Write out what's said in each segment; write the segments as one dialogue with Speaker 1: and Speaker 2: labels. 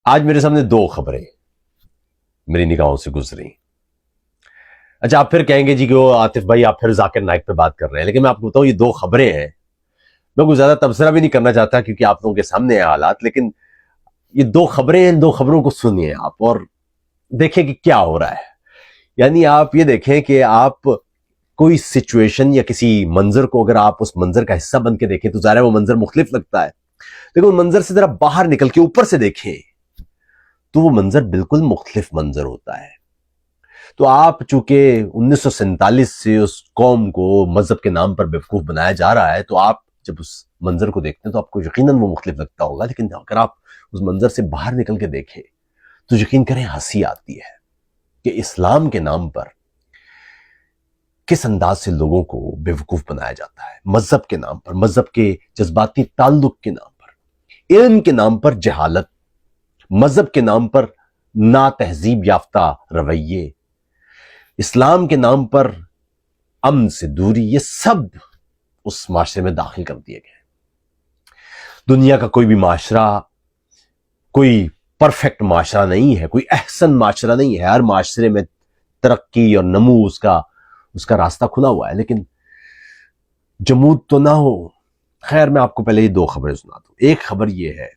Speaker 1: آج میرے سامنے دو خبریں میری نگاہوں سے گزری. اچھا آپ پھر کہیں گے جی کہ وہ عاطف بھائی آپ پھر ذاکر نائک پہ بات کر رہے ہیں، لیکن میں آپ کو بتاؤں یہ دو خبریں ہیں. میں کوئی زیادہ تبصرہ بھی نہیں کرنا چاہتا کیونکہ آپ لوگوں کے سامنے ہیں حالات، لیکن یہ دو خبریں ہیں، ان دو خبروں کو سنیے آپ اور دیکھیں کہ کیا ہو رہا ہے. یعنی آپ یہ دیکھیں کہ آپ کوئی سچویشن یا کسی منظر کو اگر آپ اس منظر کا حصہ بن کے دیکھیں تو ظاہر ہے وہ منظر مختلف لگتا ہے، لیکن ان منظر سے ذرا باہر نکل کے اوپر سے دیکھیں تو وہ منظر بالکل مختلف منظر ہوتا ہے. تو آپ چونکہ 1947 سے اس قوم کو مذہب کے نام پر بیوقوف بنایا جا رہا ہے، تو آپ جب اس منظر کو دیکھتے ہیں تو آپ کو یقیناً وہ مختلف لگتا ہوگا، لیکن اگر آپ اس منظر سے باہر نکل کے دیکھیں تو یقین کریں ہنسی آتی ہے کہ اسلام کے نام پر کس انداز سے لوگوں کو بیوقوف بنایا جاتا ہے، مذہب کے نام پر، مذہب کے جذباتی تعلق کے نام پر، علم کے نام پر جہالت، مذہب کے نام پر ناتہذیب یافتہ رویے، اسلام کے نام پر امن سے دوری، یہ سب اس معاشرے میں داخل کر دیے گئے. دنیا کا کوئی بھی معاشرہ کوئی پرفیکٹ معاشرہ نہیں ہے، کوئی احسن معاشرہ نہیں ہے. ہر معاشرے میں ترقی اور نمو اس کا راستہ کھلا ہوا ہے، لیکن جمود تو نہ ہو. خیر میں آپ کو پہلے یہ دو خبریں سنا دوں. ایک خبر یہ ہے،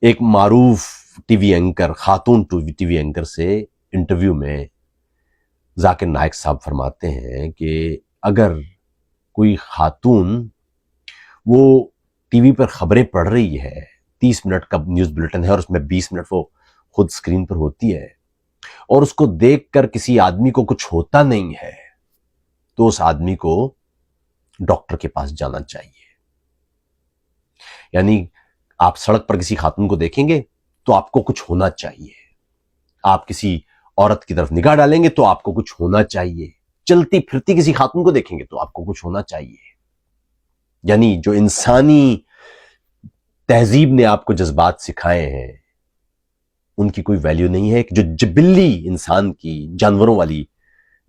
Speaker 1: ایک معروف ٹی وی اینکر، خاتون ٹی وی اینکر سے انٹرویو میں ذاکر نائک صاحب فرماتے ہیں کہ اگر کوئی خاتون وہ ٹی وی پر خبریں پڑھ رہی ہے، 30 منٹ کا نیوز بلیٹن ہے اور اس میں 20 منٹ وہ خود سکرین پر ہوتی ہے، اور اس کو دیکھ کر کسی آدمی کو کچھ ہوتا نہیں ہے تو اس آدمی کو ڈاکٹر کے پاس جانا چاہیے. یعنی آپ سڑک پر کسی خاتون کو دیکھیں گے تو آپ کو کچھ ہونا چاہیے، آپ کسی عورت کی طرف نگاہ ڈالیں گے تو آپ کو کچھ ہونا چاہیے، چلتی پھرتی کسی خاتون کو دیکھیں گے تو آپ کو کچھ ہونا چاہیے. یعنی جو انسانی تہذیب نے آپ کو جذبات سکھائے ہیں ان کی کوئی ویلیو نہیں ہے. جو جبلی انسان کی، جانوروں والی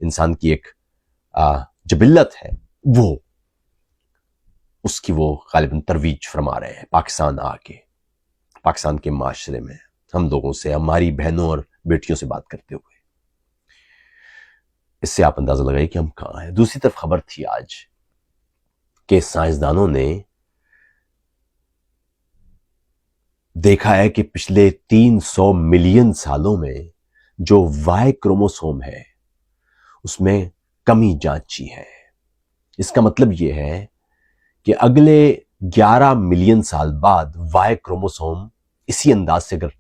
Speaker 1: انسان کی ایک جبلت ہے، وہ اس کی وہ غالباً ترویج فرما رہے ہیں پاکستان آ کے، پاکستان کے معاشرے میں ہم لوگوں سے، ہماری بہنوں اور بیٹیوں سے بات کرتے ہوئے. اس سے آپ اندازہ لگائیے کہ ہم کہاں ہیں. دوسری طرف خبر تھی آج کہ سائنسدانوں نے دیکھا ہے کہ پچھلے 300 ملین سالوں میں جو وائی کروموسوم ہے اس میں کمی جانچی ہے. اس کا مطلب یہ ہے کہ اگلے 11 ملین سال بعد وائی کروموسوم اسی انداز سے اگر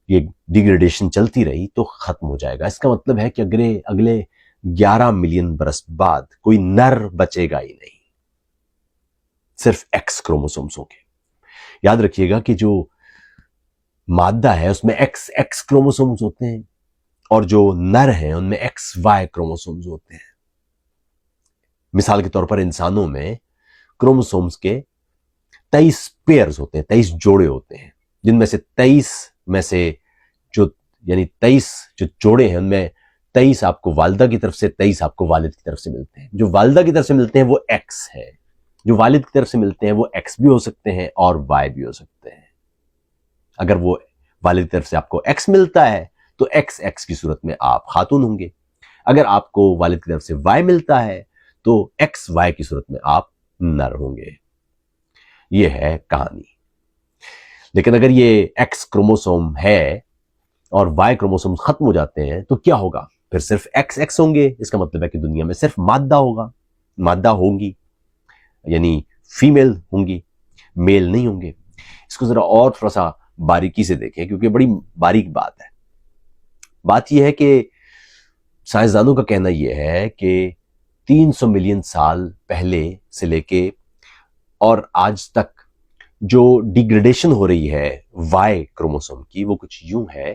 Speaker 1: یہ ڈیگریڈیشن چلتی رہی تو ختم ہو جائے گا. اس کا مطلب ہے کہ اگلے 11 ملین برس بعد کوئی نر بچے گا ہی نہیں، صرف ایکس کروموسومز ہوں گے. یاد رکھیے گا کہ جو مادہ ہے اس میں ایکس کروموسومز ہوتے ہیں اور جو نر ہیں ان میں ایکس وائی کروموسومز ہوتے ہیں. مثال کے طور پر انسانوں میں کروموسومز کے 23 پیئرز ہوتے ہیں، 23 جوڑے ہوتے ہیں، جن میں سے 23 میں سے جو یعنی 23 جو جوڑے ہیں ان میں 23 آپ کو والدہ کی طرف سے، 23 آپ کو والد کی طرف سے ملتے ہیں. جو والدہ کی طرف سے ملتے ہیں وہ ایکس ہے، جو والد کی طرف سے ملتے ہیں وہ ایکس بھی ہو سکتے ہیں اور وائی بھی ہو سکتے ہیں. اگر وہ والد کی طرف سے آپ کو ایکس ملتا ہے تو ایکس کی صورت میں آپ خاتون ہوں گے. اگر آپ کو والد کی طرف سے وائی ملتا ہے تو ایکس وائی کی صورت میں آپ نر ہوں گے. یہ ہے کہانی. لیکن اگر یہ ایکس کروموسوم ہے اور وائی کروموسوم ختم ہو جاتے ہیں تو کیا ہوگا؟ پھر صرف ایکس ہوں گے. اس کا مطلب ہے کہ دنیا میں صرف مادہ ہوگی، یعنی فیمیل ہوں گی، میل نہیں ہوں گے. اس کو ذرا اور تھوڑا سا باریکی سے دیکھیں کیونکہ بڑی باریک بات ہے. بات یہ ہے کہ سائنسدانوں کا کہنا یہ ہے کہ 300 ملین سال پہلے سے لے کے اور آج تک جو ڈیگریڈیشن ہو رہی ہے وائی کروموسوم کی وہ کچھ یوں ہے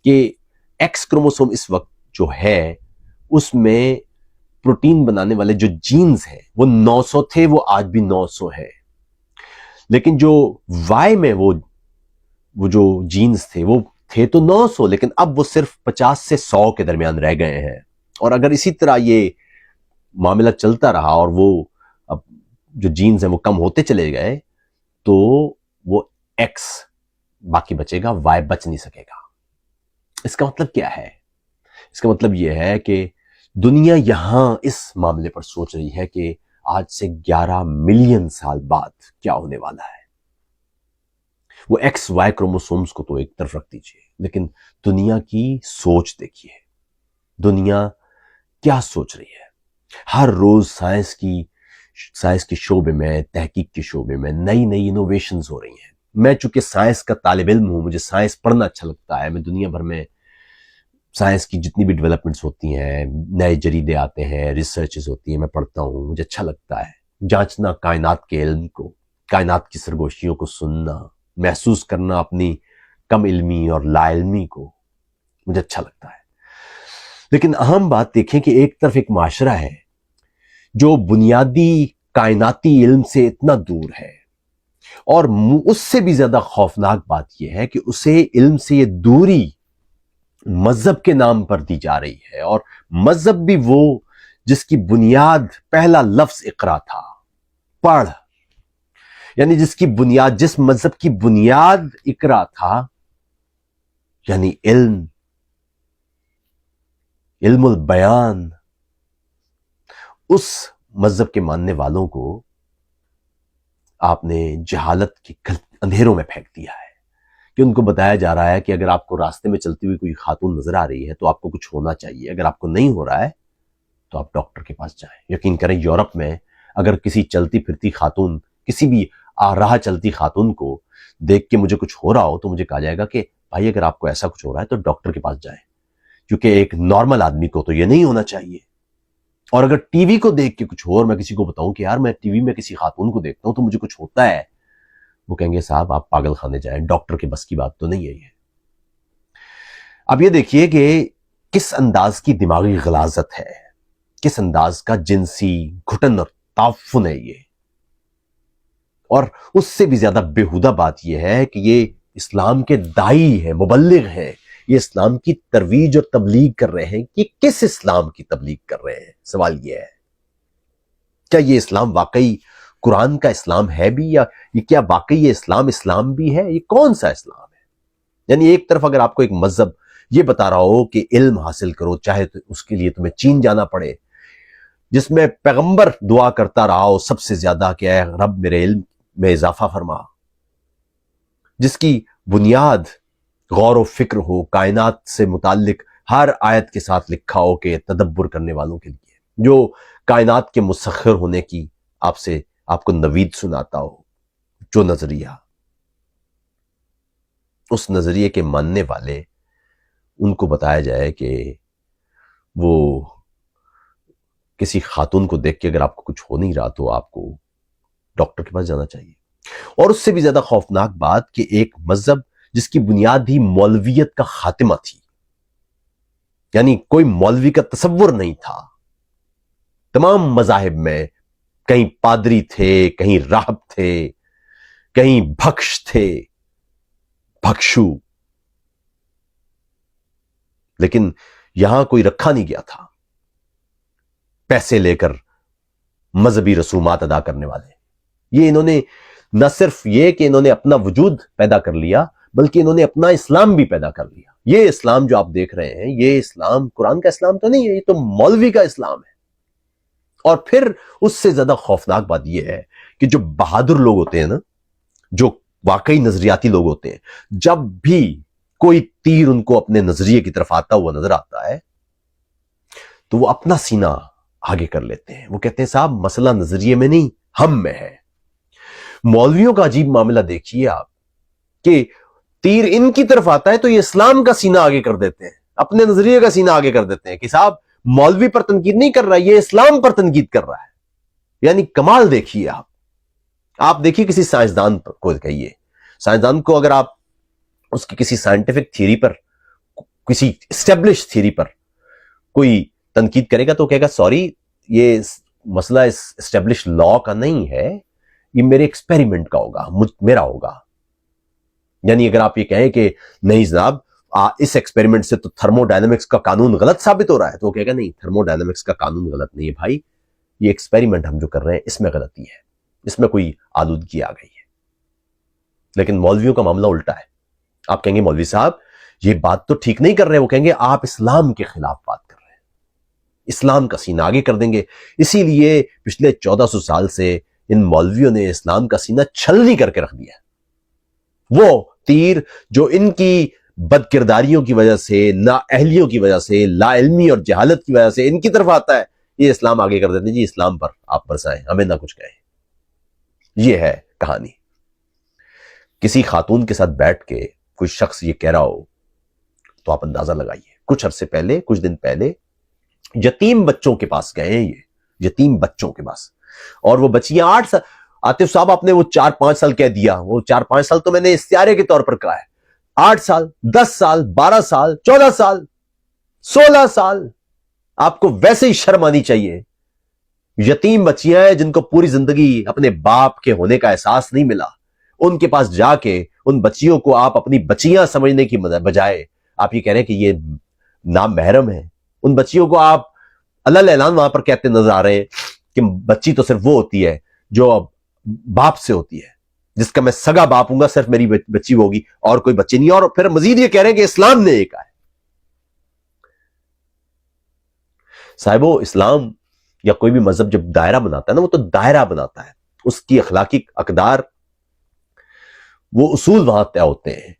Speaker 1: کہ ایکس کروموسوم اس وقت جو ہے اس میں پروٹین بنانے والے جو جینز ہیں وہ 900 تھے، وہ آج بھی 900 ہے. لیکن جو وائی میں وہ جو جینز تھے وہ تھے تو 900، لیکن اب وہ صرف 50 سے 100 کے درمیان رہ گئے ہیں. اور اگر اسی طرح یہ معاملہ چلتا رہا اور وہ اب جو جینز ہیں وہ کم ہوتے چلے گئے تو وہ ایکس باقی بچے گا، وائے بچ نہیں سکے گا۔ اس کا مطلب کیا ہے؟ اس کا مطلب یہ ہے کہ دنیا یہاں اس معاملے پر سوچ رہی ہے کہ آج سے 11 ملین سال بعد کیا ہونے والا ہے۔ وہ ایکس وائی کروموسومز کو تو ایک طرف رکھ دیجئے، لیکن دنیا کی سوچ دیکھیے، دنیا کیا سوچ رہی ہے۔ ہر روز سائنس کے شعبے میں، تحقیق کے شعبے میں نئی نئی انوویشنز ہو رہی ہیں۔ میں چونکہ سائنس کا طالب علم ہوں، مجھے سائنس پڑھنا اچھا لگتا ہے، میں دنیا بھر میں سائنس کی جتنی بھی ڈیولپمنٹس ہوتی ہیں، نئے جریدے آتے ہیں، ریسرچز ہوتی ہیں، میں پڑھتا ہوں، مجھے اچھا لگتا ہے جانچنا کائنات کے علم کو، کائنات کی سرگوشیوں کو سننا، محسوس کرنا اپنی کم علمی اور لا علمی کو، مجھے اچھا لگتا ہے۔ لیکن اہم بات دیکھیں کہ ایک طرف ایک معاشرہ ہے جو بنیادی کائناتی علم سے اتنا دور ہے، اور اس سے بھی زیادہ خوفناک بات یہ ہے کہ اسے علم سے یہ دوری مذہب کے نام پر دی جا رہی ہے، اور مذہب بھی وہ جس کی بنیاد پہلا لفظ اقرا تھا، پڑھ، یعنی جس مذہب کی بنیاد اقرا تھا، یعنی علم البیان، اس مذہب کے ماننے والوں کو آپ نے جہالت کے اندھیروں میں پھینک دیا ہے، کہ ان کو بتایا جا رہا ہے کہ اگر آپ کو راستے میں چلتی ہوئی کوئی خاتون نظر آ رہی ہے تو آپ کو کچھ ہونا چاہیے، اگر آپ کو نہیں ہو رہا ہے تو آپ ڈاکٹر کے پاس جائیں۔ یقین کریں یورپ میں اگر کسی چلتی پھرتی خاتون، کسی بھی راہ چلتی خاتون کو دیکھ کے مجھے کچھ ہو رہا ہو تو مجھے کہا جائے گا کہ بھائی اگر آپ کو ایسا کچھ ہو رہا ہے تو ڈاکٹر کے پاس جائیں، کیونکہ ایک نارمل آدمی کو تو یہ نہیں ہونا چاہیے۔ اور اگر ٹی وی کو دیکھ کے کچھ ہو اور میں کسی کو بتاؤں کہ یار میں ٹی وی میں کسی خاتون کو دیکھتا ہوں تو مجھے کچھ ہوتا ہے، وہ کہیں گے صاحب آپ پاگل خانے جائیں، ڈاکٹر کے بس کی بات تو نہیں ہے یہ۔ اب یہ دیکھیے کہ کس انداز کی دماغی غلاظت ہے، کس انداز کا جنسی گھٹن اور تعفن ہے یہ۔ اور اس سے بھی زیادہ بیہودہ بات یہ ہے کہ یہ اسلام کے داعی ہیں، مبلغ ہیں، یہ اسلام کی ترویج اور تبلیغ کر رہے ہیں۔ کہ کس اسلام کی تبلیغ کر رہے ہیں؟ سوال یہ ہے، کیا یہ اسلام واقعی قرآن کا اسلام ہے بھی، یا یہ کیا واقعی یہ اسلام بھی ہے؟ یہ کون سا اسلام ہے؟ یعنی ایک طرف اگر آپ کو ایک مذہب یہ بتا رہا ہو کہ علم حاصل کرو، چاہے تو اس کے لیے تمہیں چین جانا پڑے، جس میں پیغمبر دعا کرتا رہا ہو سب سے زیادہ کہ اے رب میرے علم میں اضافہ فرما، جس کی بنیاد غور و فکر ہو، کائنات سے متعلق ہر آیت کے ساتھ لکھا ہو کہ تدبر کرنے والوں کے لیے، جو کائنات کے مسخر ہونے کی آپ کو نوید سناتا ہو، جو نظریہ، اس نظریے کے ماننے والے، ان کو بتایا جائے کہ وہ کسی خاتون کو دیکھ کے اگر آپ کو کچھ ہو نہیں رہا تو آپ کو ڈاکٹر کے پاس جانا چاہیے۔ اور اس سے بھی زیادہ خوفناک بات کہ ایک مذہب جس کی بنیاد ہی مولویت کا خاتمہ تھی، یعنی کوئی مولوی کا تصور نہیں تھا، تمام مذاہب میں کہیں پادری تھے، کہیں راہب تھے، کہیں بھکش تھے، بھکشو، لیکن یہاں کوئی رکھا نہیں گیا تھا پیسے لے کر مذہبی رسومات ادا کرنے والے۔ یہ انہوں نے نہ صرف یہ کہ انہوں نے اپنا وجود پیدا کر لیا، بلکہ انہوں نے اپنا اسلام بھی پیدا کر لیا۔ یہ اسلام جو آپ دیکھ رہے ہیں، یہ اسلام قرآن کا اسلام تو نہیں ہے، یہ تو مولوی کا اسلام ہے۔ اور پھر اس سے زیادہ خوفناک بات یہ ہے کہ جو بہادر لوگ ہوتے ہیں نا، جو واقعی نظریاتی لوگ ہوتے ہیں، جب بھی کوئی تیر ان کو اپنے نظریے کی طرف آتا ہوا نظر آتا ہے تو وہ اپنا سینہ آگے کر لیتے ہیں۔ وہ کہتے ہیں صاحب مسئلہ نظریے میں نہیں، ہم میں ہے۔ مولویوں کا عجیب معاملہ دیکھیے آپ کہ تیر ان کی طرف آتا ہے تو یہ اسلام کا سینہ آگے کر دیتے ہیں، اپنے نظریے کا سینہ آگے کر دیتے ہیں کہ صاحب مولوی پر تنقید نہیں کر رہا، یہ اسلام پر تنقید کر رہا ہے۔ یعنی کمال دیکھیے آپ دیکھیے کسی سائنسدان کو کہیے، سائنسدان کو اگر آپ اس کی کسی سائنٹیفک تھیوری پر، کسی اسٹیبلش تھیوری پر کوئی تنقید کرے گا تو کہے گا سوری، یہ مسئلہ اس اسٹیبلش لا کا نہیں ہے، یہ میرے ایکسپیریمنٹ کا ہوگا، میرا ہوگا۔ یعنی اگر آپ یہ کہیں کہ نہیں جناب اس ایکسپیریمنٹ سے تو تھرمو ڈائنامکس کا قانون غلط ثابت ہو رہا ہے، تو وہ کہے گا نہیں، تھرمو ڈائنامکس کا قانون غلط نہیں ہے بھائی، یہ ایکسپیریمنٹ ہم جو کر رہے ہیں اس میں غلطی ہے، اس میں کوئی آلودگی آ گئی ہے۔ لیکن مولویوں کا معاملہ الٹا ہے، آپ کہیں گے مولوی صاحب یہ بات تو ٹھیک نہیں کر رہے، وہ کہیں گے آپ اسلام کے خلاف بات کر رہے ہیں، اسلام کا سینہ آگے کر دیں گے۔ اسی لیے پچھلے 1400 سال سے ان مولویوں نے اسلام کا سینہ چھلنی کر کے رکھ دیا۔ وہ تیر جو ان کی بد کرداریوں کی وجہ سے، نااہلیوں کی وجہ سے، لا علمی اور جہالت کی وجہ سے ان کی طرف آتا ہے، یہ اسلام آگے کر دیتے ہیں، جی اسلام پر آپ برسائیں، ہمیں نہ کچھ کہیں۔ یہ ہے کہانی۔ کسی خاتون کے ساتھ بیٹھ کے کوئی شخص یہ کہہ رہا ہو تو آپ اندازہ لگائیے، کچھ عرصے پہلے، کچھ دن پہلے یتیم بچوں کے پاس گئے ہیں، یہ یتیم بچوں کے پاس، اور وہ بچیاں 8 سال، عاطف صاحب آپ نے وہ 4-5 سال کہہ دیا، وہ 4-5 سال تو میں نے استعارے کے طور پر کہا ہے، 8 سال، 10 سال، 12 سال، 14 سال، 16 سال، آپ کو ویسے ہی شرم آنی چاہیے۔ یتیم بچیاں ہیں جن کو پوری زندگی اپنے باپ کے ہونے کا احساس نہیں ملا، ان کے پاس جا کے ان بچیوں کو آپ اپنی بچیاں سمجھنے کی بجائے آپ یہ کہہ رہے ہیں کہ یہ نام محرم ہے۔ ان بچیوں کو آپ اللہ اعلان وہاں پر کہتے نظر آ رہے ہیں کہ بچی تو صرف وہ ہوتی ہے جو باپ سے ہوتی ہے، جس کا میں سگا باپ ہوں گا صرف میری بچی ہوگی، اور کوئی بچی نہیں۔ اور پھر مزید یہ کہہ رہے ہیں کہ اسلام نے یہ کہا ہے۔ صاحبو، اسلام یا کوئی بھی مذہب جب دائرہ بناتا ہے نا، وہ تو دائرہ بناتا ہے، اس کی اخلاقی اقدار، وہ اصول وہاں طے ہوتے ہیں،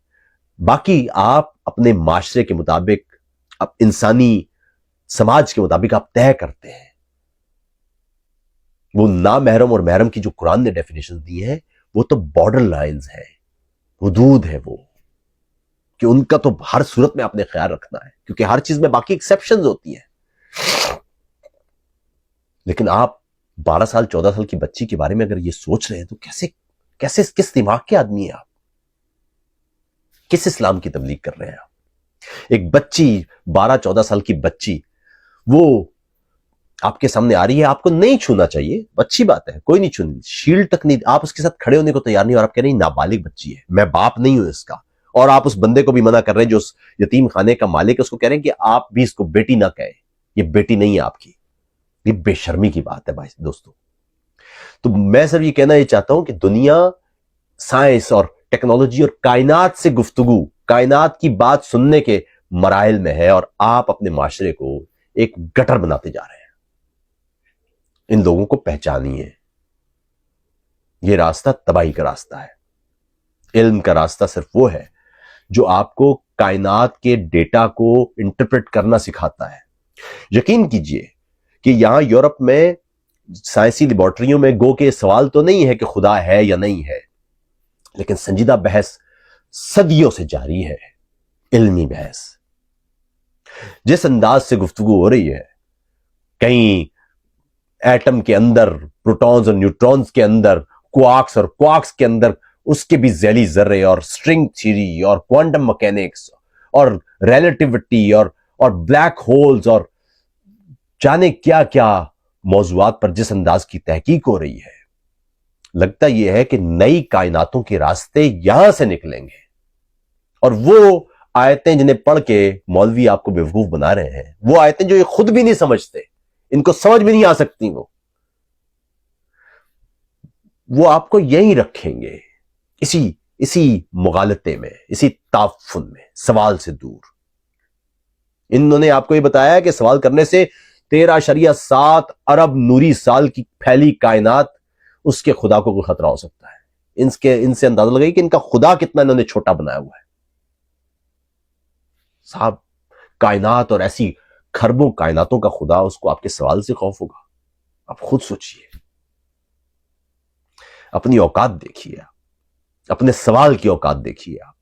Speaker 1: باقی آپ اپنے معاشرے کے مطابق، اب انسانی سماج کے مطابق آپ طے کرتے ہیں۔ وہ نامحرم اور محرم کی جو قرآن نے ڈیفینیشن دی ہے، وہ تو بارڈر لائنز ہے، حدود ہے، وہ کہ ان کا تو ہر صورت میں آپ نے خیال رکھنا ہے، کیونکہ ہر چیز میں باقی ایکسیپشنز ہوتی ہیں۔ لیکن آپ 12 سال 14 سال کی بچی کے بارے میں اگر یہ سوچ رہے ہیں تو کیسے کس دماغ کے آدمی ہیں آپ؟ کس اسلام کی تبلیغ کر رہے ہیں آپ؟ ایک بچی 12-14 سال کی بچی وہ آپ کے سامنے آ رہی ہے، آپ کو نہیں چھونا چاہیے، اچھی بات ہے، کوئی نہیں چھونی، شیلڈ تک نہیں، آپ اس کے ساتھ کھڑے ہونے کو تیار نہیں، اور آپ کہہ رہے ہیں نابالغ بچی ہے، میں باپ نہیں ہوں اس کا، اور آپ اس بندے کو بھی منع کر رہے ہیں جو اس یتیم خانے کا مالک ہے، اس کو کہہ رہے ہیں کہ آپ بھی اس کو بیٹی نہ کہیں، یہ بیٹی نہیں ہے آپ کی۔ یہ بے شرمی کی بات ہے بھائی دوستو۔ تو میں صرف یہ کہنا یہ چاہتا ہوں کہ دنیا سائنس اور ٹیکنالوجی اور کائنات سے گفتگو، کائنات کی بات سننے کے مراحل میں ہے، اور آپ اپنے معاشرے کو ایک گٹر بناتے جا رہے ہیں۔ ان لوگوں کو پہچانیے، یہ راستہ تباہی کا راستہ ہے۔ علم کا راستہ صرف وہ ہے جو آپ کو کائنات کے ڈیٹا کو انٹرپریٹ کرنا سکھاتا ہے۔ یقین کیجئے کہ یہاں یورپ میں سائنسی لیبارٹریوں میں گو کے سوال تو نہیں ہے کہ خدا ہے یا نہیں ہے، لیکن سنجیدہ بحث صدیوں سے جاری ہے، علمی بحث۔ جس انداز سے گفتگو ہو رہی ہے، کہیں ایٹم کے اندر پروٹونز اور نیوٹرونز کے اندر، کوارکس اور کوارکس کے اندر اس کے بھی ذیلی ذرے، اور سٹرنگ تھیوری اور کوانٹم مکینکس اور ریلیٹیوٹی اور بلیک ہولز اور جانے کیا کیا موضوعات پر جس انداز کی تحقیق ہو رہی ہے، لگتا یہ ہے کہ نئی کائناتوں کے راستے یہاں سے نکلیں گے، اور وہ آیتیں جنہیں پڑھ کے مولوی آپ کو بیوقوف بنا رہے ہیں، وہ آیتیں جو یہ خود بھی نہیں سمجھتے، ان کو سمجھ بھی نہیں آ سکتی، وہ آپ کو یہیں رکھیں گے، اسی مغالطے میں، اسی تعفن میں، سوال سے دور۔ انہوں نے آپ کو یہ بتایا ہے کہ سوال کرنے سے 13.7 ارب نوری سال کی پھیلی کائنات، اس کے خدا کو کوئی خطرہ ہو سکتا ہے۔ ان سے اندازہ لگائی کہ ان کا خدا کتنا انہوں نے چھوٹا بنایا ہوا ہے۔ صاحب، کائنات اور ایسی کھربوں کائناتوں کا خدا، اس کو آپ کے سوال سے خوف ہوگا؟ آپ خود سوچئے، اپنی اوقات دیکھیے، اپنے سوال کی اوقات دیکھیے آپ،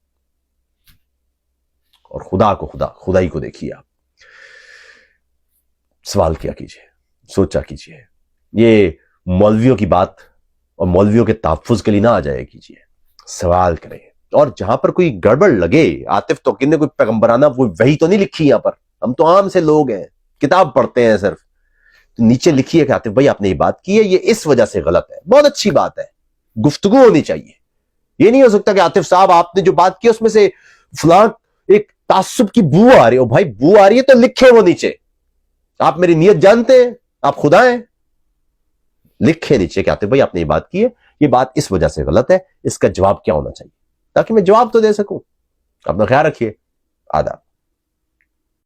Speaker 1: اور خدا کو خدائی کو دیکھیے آپ۔ سوال کیا کیجئے، سوچا کیجئے۔ یہ مولویوں کی بات اور مولویوں کے تحفظ کے لیے نہ آ جائے کیجئے، سوال کریں، اور جہاں پر کوئی گڑبڑ لگے، عاطف توقیر نے کوئی پیغمبرانہ وحی تو نہیں لکھی یہاں پر، ہم تو عام سے لوگ ہیں، کتاب پڑھتے ہیں صرف، تو نیچے لکھیے کہ عاطف بھائی آپ نے یہ بات کی ہے، یہ اس وجہ سے غلط ہے، بہت اچھی بات ہے، گفتگو ہونی چاہیے۔ یہ نہیں ہو سکتا کہ عاطف صاحب آپ نے جو بات کی اس میں سے فلاں ایک تعصب کی بو آ رہی ہے، بھائی بو آ رہی ہے تو لکھے وہ نیچے، آپ میری نیت جانتے ہیں، آپ خدا ہیں، لکھے نیچے کہ عاطف بھائی آپ نے یہ بات کی ہے، یہ بات اس وجہ سے غلط ہے، اس کا جواب کیا ہونا چاہیے، تاکہ میں جواب تو دے سکوں۔ اپنا خیال رکھیے. آداب.